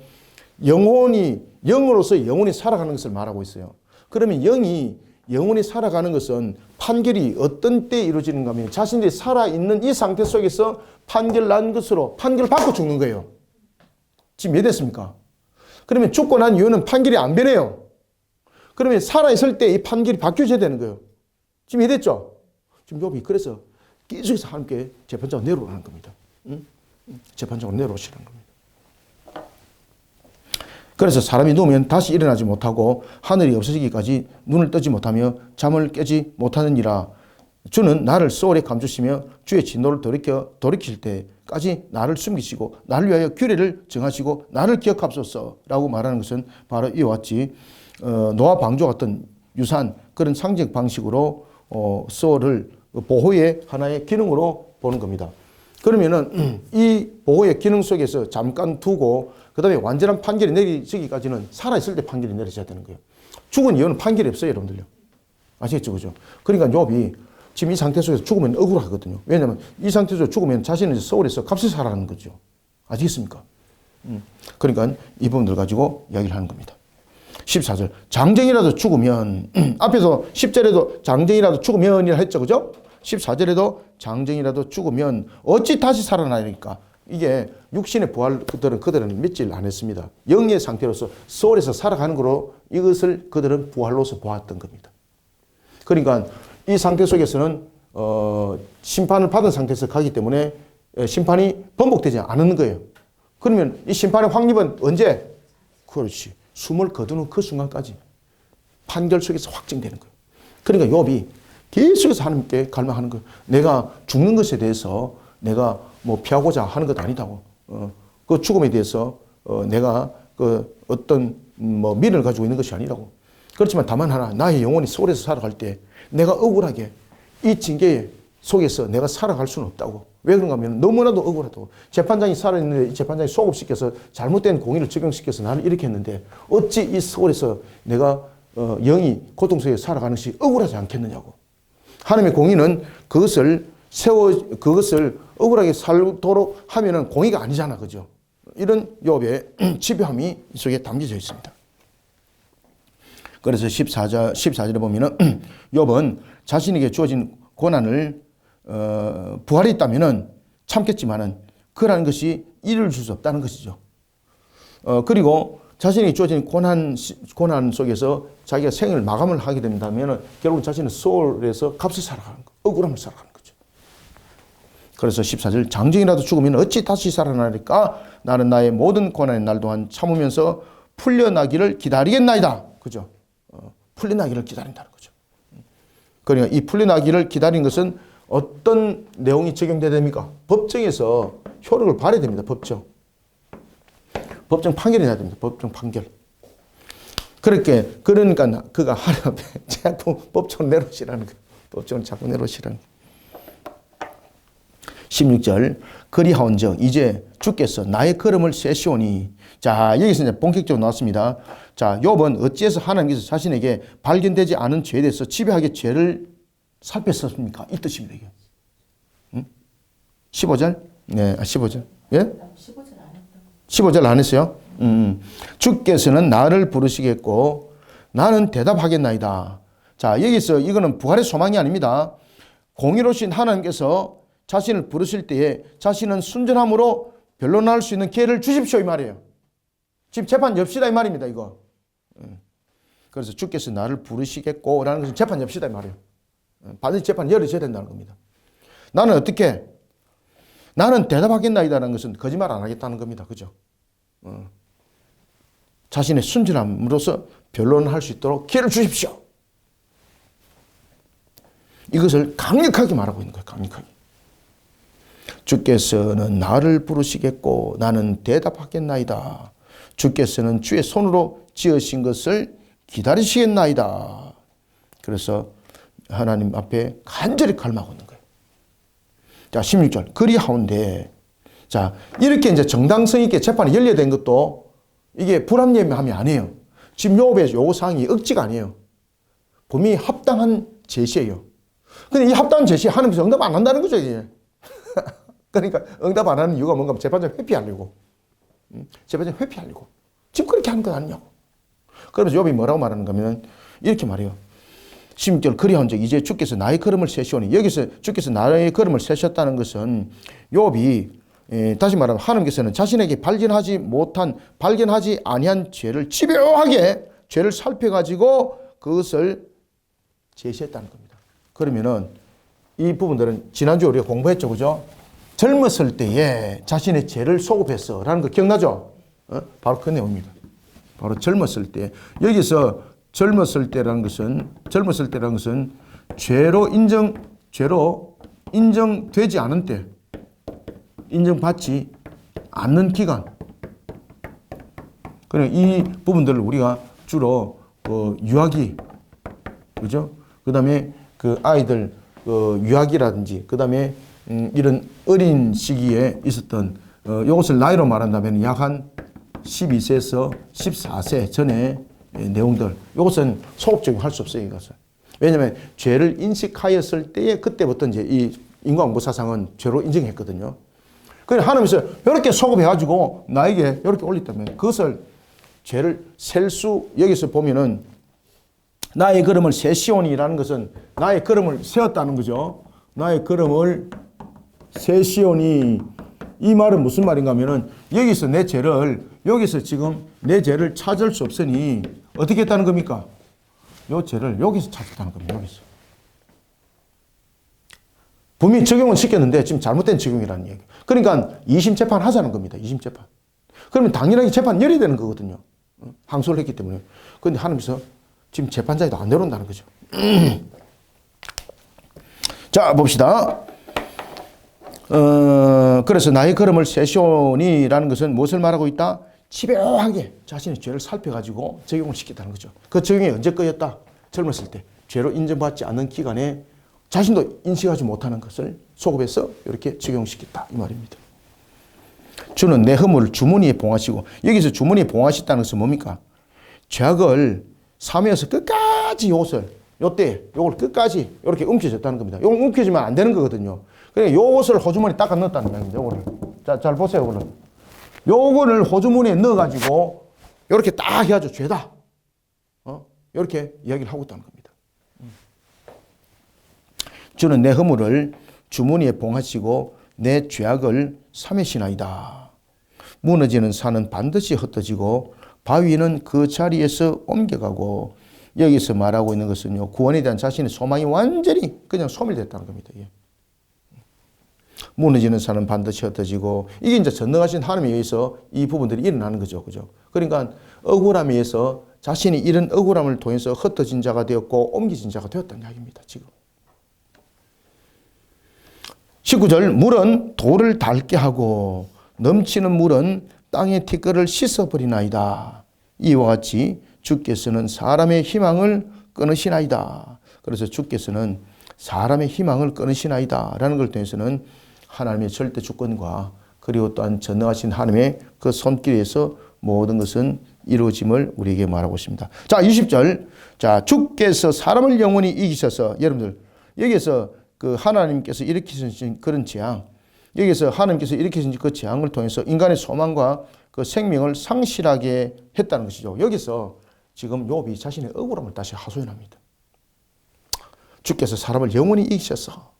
영으로서 영원히 살아가는 것을 말하고 있어요. 그러면 영원히 살아가는 것은 판결이 어떤 때 이루어지는가 하면 자신들이 살아있는 이 상태 속에서 판결 난 것으로 판결을 받고 죽는 거예요. 지금 이해됐습니까? 그러면 죽고 난 이유는 판결이 안 변해요. 그러면 살아있을 때 이 판결이 바뀌어져야 되는 거예요. 지금 이해됐죠? 지금 욥이 그래서 계속해서 함께 재판장으로 내려오라는 겁니다. 재판장으로 내려오시라는 겁니다. 그래서 사람이 누우면 다시 일어나지 못하고 하늘이 없어지기까지 눈을 뜨지 못하며 잠을 깨지 못하느니라. 주는 나를 소울에 감추시며 주의 진노를 돌이킬 때까지 나를 숨기시고 나를 위하여 규례를 정하시고 나를 기억합소서라고 말하는 것은 바로 이와 같이 노아 방주 같은 유사한 그런 상징 방식으로 소울을 보호의 하나의 기능으로 보는 겁니다. 그러면은 이 보호의 기능 속에서 잠깐 두고 그 다음에 완전한 판결이 내리지기까지는 살아있을 때 판결이 내려져야 되는 거예요. 죽은 이유는 판결이 없어요, 여러분들요. 아시겠죠? 그죠? 그러니까 욥이 지금 이 상태 속에서 죽으면 억울하거든요. 왜냐하면 이 상태 속에서 죽으면 자신은 서울에서 값을 살아가는 거죠. 아시겠습니까? 그러니까 이 부분들 가지고 이야기를 하는 겁니다. 14절. 장정이라도 죽으면, 앞에서 10절에도 장정이라도 죽으면이라 했죠. 그죠? 14절에도 장정이라도 죽으면 어찌 다시 살아나니까. 이게 육신의 부활 그들은 믿질 않았습니다. 영의 상태로서 소울에서 살아가는 거로 이것을 그들은 부활로서 보았던 겁니다. 그러니까 이 상태 속에서는 심판을 받은 상태에서 가기 때문에 심판이 번복되지 않는 거예요. 그러면 이 심판의 확립은 언제? 그렇지. 숨을 거두는 그 순간까지 판결 속에서 확정되는 거예요. 그러니까 욥이 계속해서 하나님께 갈망하는 거예요. 내가 죽는 것에 대해서 내가 뭐 피하고자 하는 것 아니다고. 그 죽음에 대해서 내가 그 어떤 뭐 미련을 가지고 있는 것이 아니라고. 그렇지만 다만 하나, 나의 영혼이 소울에서 살아갈 때 내가 억울하게 이 징계 속에서 내가 살아갈 수는 없다고. 왜 그런가 하면 너무나도 억울하다고. 재판장이 살아있는데 이 재판장이 소급시켜서 잘못된 공의를 적용시켜서 나를 이렇게 했는데 어찌 이 소울에서 내가 영이 고통 속에 살아가는 것이 억울하지 않겠느냐고. 하나님의 공의는 그것을 억울하게 살도록 하면은 공의가 아니잖아. 그죠? 이런 욥의 집요함이 이 속에 담겨져 있습니다. 그래서 14절에 보면은 욥은 자신에게 주어진 고난을 부활이 있다면은 참겠지만은 그라는 것이 이를 줄 수 없다는 것이죠. 그리고 자신이 주어진 고난 속에서 자기가 생을 마감을 하게 된다면은 결국 자신은 소울에서 값을 살아가는 거, 억울함을 살아가는 거죠. 그래서 14절 장정이라도 죽으면 어찌 다시 살아나리까? 나는 나의 모든 고난의 날 동안 참으면서 풀려나기를 기다리겠나이다. 그죠? 풀려나기를 기다린다는 거죠. 그러니까 이 풀려나기를 기다린 것은 어떤 내용이 적용돼야 됩니까? 법정에서 효력을 발해야 됩니다. 법정 판결이 나야 됩니다. 법정 판결. 그러니까 그가 하나님 앞에 자꾸 법정을 내놓으시라는 거예요. 법정을 자꾸 내놓으시라는 거예요. 16절 그리하온즉 이제 주께서 나의 걸음을 세시오니. 자, 여기서 이제 본격적으로 나왔습니다. 자, 욥은 어찌해서 하나님께서 자신에게 발견되지 않은 죄에 대해서 집요하게 죄를 살폈습니까? 이 뜻입니다, 이게. 응? 15절? 네, 15절. 예? 15절 안 했어요? 주께서는 나를 부르시겠고 나는 대답하겠나이다. 자, 여기서 이거는 부활의 소망이 아닙니다. 공의로우신 하나님께서 자신을 부르실 때에 자신은 순전함으로 변론할 수 있는 기회를 주십시오, 이 말이에요. 지금 재판 엽시다, 이 말입니다, 이거. 그래서 주께서 나를 부르시겠고 라는 것은 재판 엽시다, 이 말이에요. 반드시 재판 열어져야 된다는 겁니다. 나는 어떻게? 나는 대답하겠나이다라는 것은 거짓말 안 하겠다는 겁니다. 그죠? 자신의 순전함으로써 변론할 수 있도록 기회를 주십시오. 이것을 강력하게 말하고 있는 거예요. 강력하게. 주께서는 나를 부르시겠고 나는 대답하겠나이다. 주께서는 주의 손으로 지으신 것을 기다리시겠나이다. 그래서 하나님 앞에 간절히 갈망하고 있는 거예요. 자, 16절. 그리하온데. 자, 이렇게 이제 정당성 있게 재판이 연료된 것도 이게 불합리함이 아니에요. 지금 욥의 요구사항이 억지가 아니에요. 분명히 합당한 제시예요. 근데 이 합당한 제시에 하나님께서 응답 안 한다는 거죠, 이게. 그러니까 응답 안 하는 이유가 뭔가 재판장 회피하려고. 재판장 회피하려고. 지금 그렇게 하는 건 아니냐고. 그러면서 욥이 뭐라고 말하는가 하면 이렇게 말해요. 16절 그리하온즉 이제 주께서 나의 걸음을 세시오니. 여기서 주께서 나의 걸음을 세셨다는 것은 욥이 다시 말하면 하나님께서는 자신에게 발견하지 아니한 죄를 집요하게 죄를 살펴가지고 그것을 제시했다는 겁니다. 그러면은 이 부분들은 지난주에 우리가 공부했죠, 그죠? 젊었을 때에 자신의 죄를 소급했어 라는 거 기억나죠? 바로 그 내용입니다. 바로 젊었을 때. 여기서 젊었을 때라는 것은 죄로 인정되지 않은 때, 인정받지 않는 기간. 그래, 이 부분들을 우리가 주로 유아기, 그죠? 그 다음에 그 아이들 유아기라든지, 그 다음에 이런 어린 시기에 있었던 이것을 나이로 말한다면 약 한 12세에서 14세 전에 내용들, 이것은 소급 적용할 수 없어요, 이것은. 왜냐하면 죄를 인식하였을 때에 그때부터 이제 이 인과응보 사상은 죄로 인정했거든요. 그래서 하나님께서 이렇게 소급해가지고 나에게 이렇게 올렸다면 그것을 죄를 셀 수, 여기서 보면은 나의 걸음을 세시오니라는 것은 나의 걸음을 세웠다는 거죠. 나의 걸음을 세시오니. 이 말은 무슨 말인가 하면은 여기서 내 죄를 여기서 지금 내 죄를 찾을 수 없으니 어떻게 했다는 겁니까? 요 죄를 여기서 찾았다는 겁니다. 여기서. 분명히 적용은 시켰는데 지금 잘못된 적용이라는 얘기. 그러니까 2심 재판 하자는 겁니다. 2심 재판. 그러면 당연하게 재판 열어야 되는 거거든요. 항소를 했기 때문에. 그런데 하나님께서 지금 재판장에도 안 내려온다는 거죠. 자, 봅시다. 그래서 나의 걸음을 세시오니라는 것은 무엇을 말하고 있다? 집요하게 자신의 죄를 살펴가지고 적용을 시켰다는 거죠. 그 적용이 언제 거였다? 젊었을 때. 죄로 인정받지 않는 기간에 자신도 인식하지 못하는 것을 소급해서 이렇게 적용시켰다. 이 말입니다. 주는 내 허물을 주머니에 봉하시고, 여기서 주머니에 봉하셨다는 것은 뭡니까? 죄악을 사면서 끝까지 요것을, 요걸 끝까지 이렇게 움켜졌다는 겁니다. 요걸 움켜지면 안 되는 거거든요. 그러니까 요것을 호주머니에 닦아 넣었다는 겁니다. 요거를. 자, 잘 보세요. 요거를. 요거를 호주머니에 넣어가지고 이렇게 딱 해가지고 죄다. 이렇게 이야기를 하고 있다는 겁니다. 주는 내 허물을 주머니에 봉하시고 내 죄악을 삼으시나이다. 무너지는 산은 반드시 흩어지고 바위는 그 자리에서 옮겨가고, 여기서 말하고 있는 것은요, 구원에 대한 자신의 소망이 완전히 그냥 소멸됐다는 겁니다. 예. 무너지는 산은 반드시 흩어지고, 이게 이제 전능하신 하나님에 의해서 이 부분들이 일어나는 거죠. 그죠? 그러니까 억울함에 의해서 자신이 이런 억울함을 통해서 흩어진 자가 되었고 옮겨진 자가 되었다는 이야기입니다. 지금. 19절, 물은 돌을 닳게 하고 넘치는 물은 땅의 티끌을 씻어버리나이다. 이와 같이 주께서는 사람의 희망을 끊으시나이다. 그래서 주께서는 사람의 희망을 끊으시나이다 라는 걸 통해서는 하나님의 절대 주권과 그리고 또한 전능하신 하나님의 그 손길에서 모든 것은 이루어짐을 우리에게 말하고 있습니다. 자, 20절. 자, 주께서 사람을 영원히 이기셔서, 여러분들 여기에서 그 하나님께서 일으키신 그런 재앙, 여기서 하나님께서 일으키신 그 재앙을 통해서 인간의 소망과 그 생명을 상실하게 했다는 것이죠. 여기서 지금 욥이 자신의 억울함을 다시 하소연합니다. 주께서 사람을 영원히 이기셔서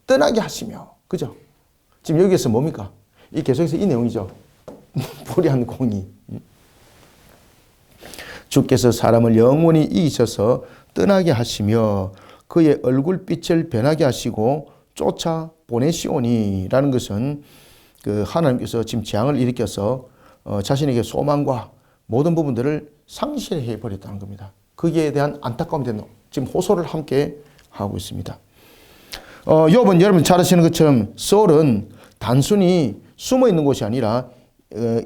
떠나게 하시며, 그죠? 지금 여기에서 뭡니까? 이 계속해서 이 내용이죠. 불의한 공의. 주께서 사람을 영원히 이기셔서 떠나게 하시며 그의 얼굴빛을 변하게 하시고 쫓아 보내시오니라는 것은 그 하나님께서 지금 재앙을 일으켜서 자신에게 소망과 모든 부분들을 상실해 버렸다는 겁니다. 거기에 대한 안타까움에 대한 지금 호소를 함께 하고 있습니다. 욥은 여러분 잘 아시는 것처럼 소울은 단순히 숨어 있는 곳이 아니라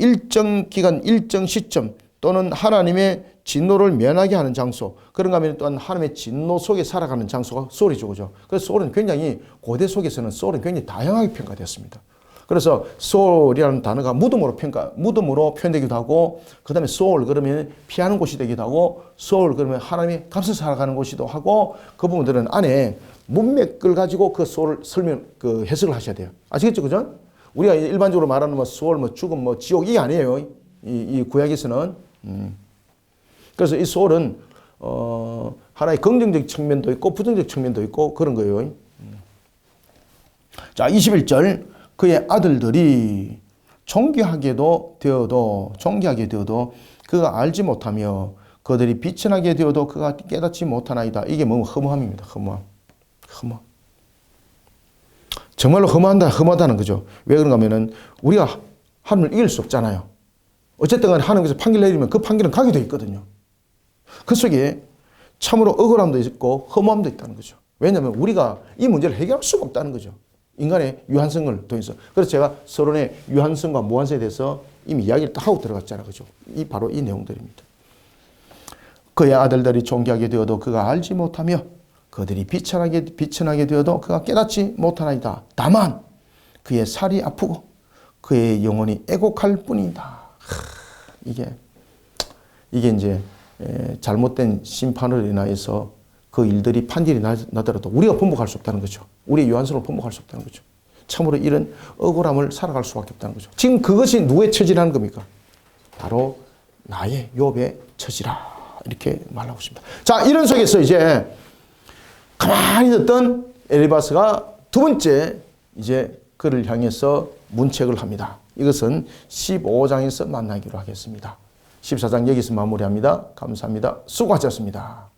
일정 기간, 일정 시점 또는 하나님의 진노를 면하게 하는 장소, 그런가 하면 또한 하나님의 진노 속에 살아가는 장소가 소울이죠. 그죠? 그래서 소울은 굉장히, 고대 속에서는 소울은 굉장히 다양하게 평가되었습니다. 그래서 소울이라는 단어가 무덤으로 표현되기도 하고, 그 다음에 소울 그러면 피하는 곳이 되기도 하고, 소울 그러면 하나님이 값을 살아가는 곳이기도 하고, 그 부분들은 안에 문맥을 가지고 그 소울을 해석을 하셔야 돼요. 아시겠죠? 그죠? 우리가 일반적으로 말하는 뭐 소울, 뭐 죽음, 뭐 지옥, 이게 아니에요. 이 구약에서는. 그래서 이 소울은 하나의 긍정적 측면도 있고 부정적 측면도 있고 그런 거예요. 자, 21절. 그의 아들들이 존귀하게 되어도 그가 알지 못하며 그들이 비천하게 되어도 그가 깨닫지 못하나이다. 이게 뭐 허무함입니다. 허무함. 정말로 허무하다는 거죠. 왜 그런가 하면은 우리가 하나님을 이길 수 없잖아요. 어쨌든 간에 하나님께서 판결 내리면 그 판결은 가게 돼 있거든요. 그 속에 참으로 억울함도 있고 허무함도 있다는 거죠. 왜냐하면 우리가 이 문제를 해결할 수가 없다는 거죠. 인간의 유한성을 통해서. 그래서 제가 서론의 유한성과 무한성에 대해서 이미 이야기를 다 하고 들어갔잖아요. 그죠? 바로 이 내용들입니다. 그의 아들들이 존귀하게 되어도 그가 알지 못하며 그들이 비천하게 되어도 그가 깨닫지 못하나이다. 다만 그의 살이 아프고 그의 영혼이 애곡할 뿐이다. 이게 이제 잘못된 심판으로 인하여서 그 일들이 판결이 나더라도 우리가 번복할 수 없다는 거죠. 우리의 유한성을 번복할 수 없다는 거죠. 참으로 이런 억울함을 살아갈 수밖에 없다는 거죠. 지금 그것이 누구의 처지라는 겁니까? 바로 나의 욥의 처지라 이렇게 말하고 있습니다. 자, 이런 속에서 이제 가만히 듣던 엘리바스가 두 번째 이제 그를 향해서 문책을 합니다. 이것은 15장에서 만나기로 하겠습니다. 14장 여기서 마무리합니다. 감사합니다. 수고하셨습니다.